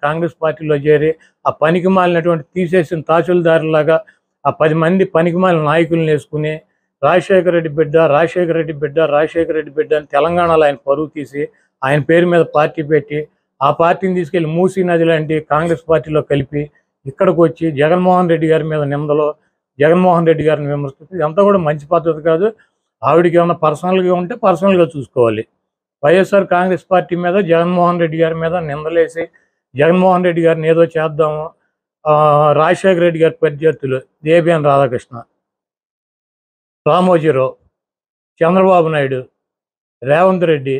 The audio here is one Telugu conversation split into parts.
కాంగ్రెస్ పార్టీలో చేరి ఆ పనికి మాలినటువంటి తీసేసిన తహసీల్దారులాగా ఆ 10 మంది పనికి మాలిన నాయకులను వేసుకుని రాజశేఖర రెడ్డి బిడ్డ రాజశేఖర రెడ్డి బిడ్డ రాజశేఖర రెడ్డి బిడ్డ అని తెలంగాణలో ఆయన పరువు తీసి ఆయన పేరు మీద పార్టీ పెట్టి ఆ పార్టీని తీసుకెళ్లి మూసీ నది లాంటి కాంగ్రెస్ పార్టీలో కలిపి ఇక్కడికి వచ్చి జగన్మోహన్ రెడ్డి గారి మీద నిందలో జగన్మోహన్ రెడ్డి గారిని విమర్శిస్తుంది. ఇదంతా కూడా మంచి పద్ధతి కాదు. ఆవిడకి ఏమైనా పర్సనల్గా ఉంటే పర్సనల్గా చూసుకోవాలి. వైఎస్ఆర్ కాంగ్రెస్ పార్టీ మీద జగన్మోహన్ రెడ్డి గారి మీద నిందలేసి జగన్మోహన్ రెడ్డి గారిని ఏదో చేద్దాము, రాజశేఖర రెడ్డి గారి ప్రత్యర్థులు దేబిఎన్ రాధాకృష్ణ, రామోజీరావు, చంద్రబాబు నాయుడు, రేవంత్ రెడ్డి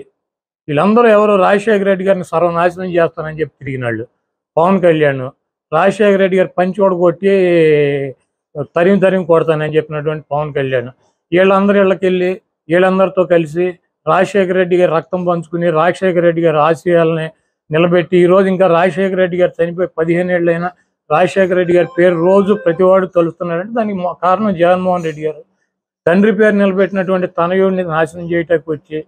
వీళ్ళందరూ ఎవరో రాజశేఖర రెడ్డి గారిని సర్వనాశనం చేస్తానని చెప్పి తిరిగినాళ్ళు. పవన్ కళ్యాణ్ రాజశేఖర రెడ్డి గారు పంచి కొట్టి తరిమి కొడతానని చెప్పినటువంటి పవన్ కళ్యాణ్ వీళ్ళందరూ ఇళ్ళకెళ్ళి వీళ్ళందరితో కలిసి రాజశేఖర రెడ్డి గారు రక్తం పంచుకుని రాజశేఖర రెడ్డి గారి ఆశయాలని నిలబెట్టి ఈరోజు ఇంకా రాజశేఖర రెడ్డి గారు చనిపోయి 15 ఏళ్ళైనా రాజశేఖర రెడ్డి గారి పేరు రోజు ప్రతివాడు తలుస్తున్నాడంటే దానికి కారణం జగన్మోహన్ రెడ్డి గారు. తండ్రి పేరు నిలబెట్టినటువంటి తనయుడిని నాశనం చేయటానికి వచ్చి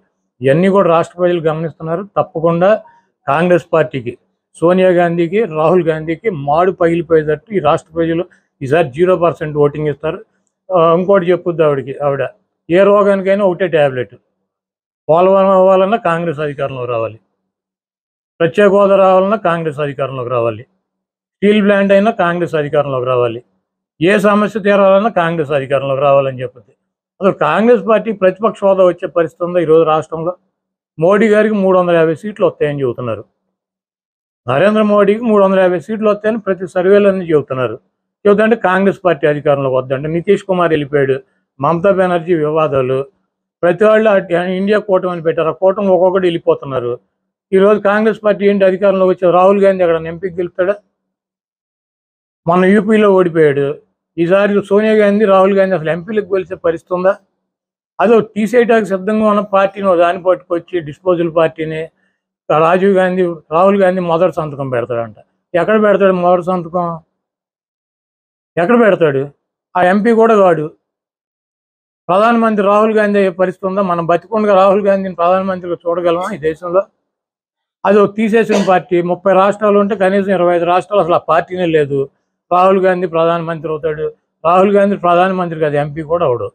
ఇవన్నీ కూడా రాష్ట్ర ప్రజలు గమనిస్తున్నారు. తప్పకుండా కాంగ్రెస్ పార్టీకి, సోనియా గాంధీకి, రాహుల్ గాంధీకి మాడు పగిలిపోయేటట్టు ఈ రాష్ట్ర ప్రజలు ఈసారి 0% ఓటింగ్ ఇస్తారు. ఇంకోటి చెప్పుద్ది ఆవిడ ఏ రోగానికైనా ఒకటే ట్యాబ్లెట్, పోలవరం అవ్వాలన్నా కాంగ్రెస్ అధికారంలోకి రావాలి, ప్రత్యేక హోదా రావాలన్నా కాంగ్రెస్ అధికారంలోకి రావాలి, స్టీల్ ప్లాంట్ అయినా కాంగ్రెస్ అధికారంలోకి రావాలి, ఏ సమస్య తీరాలన్నా కాంగ్రెస్ అధికారంలోకి రావాలని చెప్పింది. అసలు కాంగ్రెస్ పార్టీ ప్రతిపక్ష హోదా వచ్చే పరిస్థితి ఉందో ఈరోజు రాష్ట్రంలో? మోడీ గారికి 350 సీట్లు వస్తాయని చెబుతున్నారు. నరేంద్ర మోడీకి 350 సీట్లు వస్తాయని ప్రతి సర్వేలన్నీ చెబుతున్నారు. చెబుతుంటే కాంగ్రెస్ పార్టీ అధికారంలోకి వద్దంటే నితీష్ కుమార్ వెళ్ళిపోయాడు, మమతా బెనర్జీ వివాదాలు, ప్రతి వాళ్ళు ఇండియా కూటమి పెట్టారు. ఆ కూటమి ఒక్కొక్కటి వెళ్ళిపోతున్నారు. ఈరోజు కాంగ్రెస్ పార్టీ ఏంటి అధికారంలోకి వచ్చే? రాహుల్ గాంధీ అక్కడ ఎంపీకి గెలుస్తాడా? మొన్న యూపీలో ఓడిపోయాడు. ఈసారి సోనియా గాంధీ, రాహుల్ గాంధీ అసలు ఎంపీలకు గెలిచే పరిస్థితి ఉందా? అదో తీసేయడానికి సిద్ధంగా ఉన్న పార్టీని దాన్ని పట్టుకొచ్చి డిస్పోజల్ పార్టీని రాహుల్ గాంధీ మొదటి సంతకం పెడతాడంట. ఎక్కడ పెడతాడు మొదటి సంతకం? ఎక్కడ పెడతాడు? ఆ ఎంపీ కూడా కాడు. ప్రధానమంత్రి రాహుల్ గాంధీ అయ్యే పరిస్థితి ఉందా? మనం బతికుండగా రాహుల్ గాంధీని ప్రధానమంత్రిగా చూడగలమా ఈ దేశంలో? అది తీసేసిన పార్టీ. 30 రాష్ట్రాలు ఉంటే కనీసం 25 రాష్ట్రాలు అసలు ఆ పార్టీనే లేదు. రాహుల్ గాంధీ ప్రధానమంత్రి అవుతాడు. రాహుల్ గాంధీ ప్రధానమంత్రి కాదు, ఎంపీ కూడా అవడు.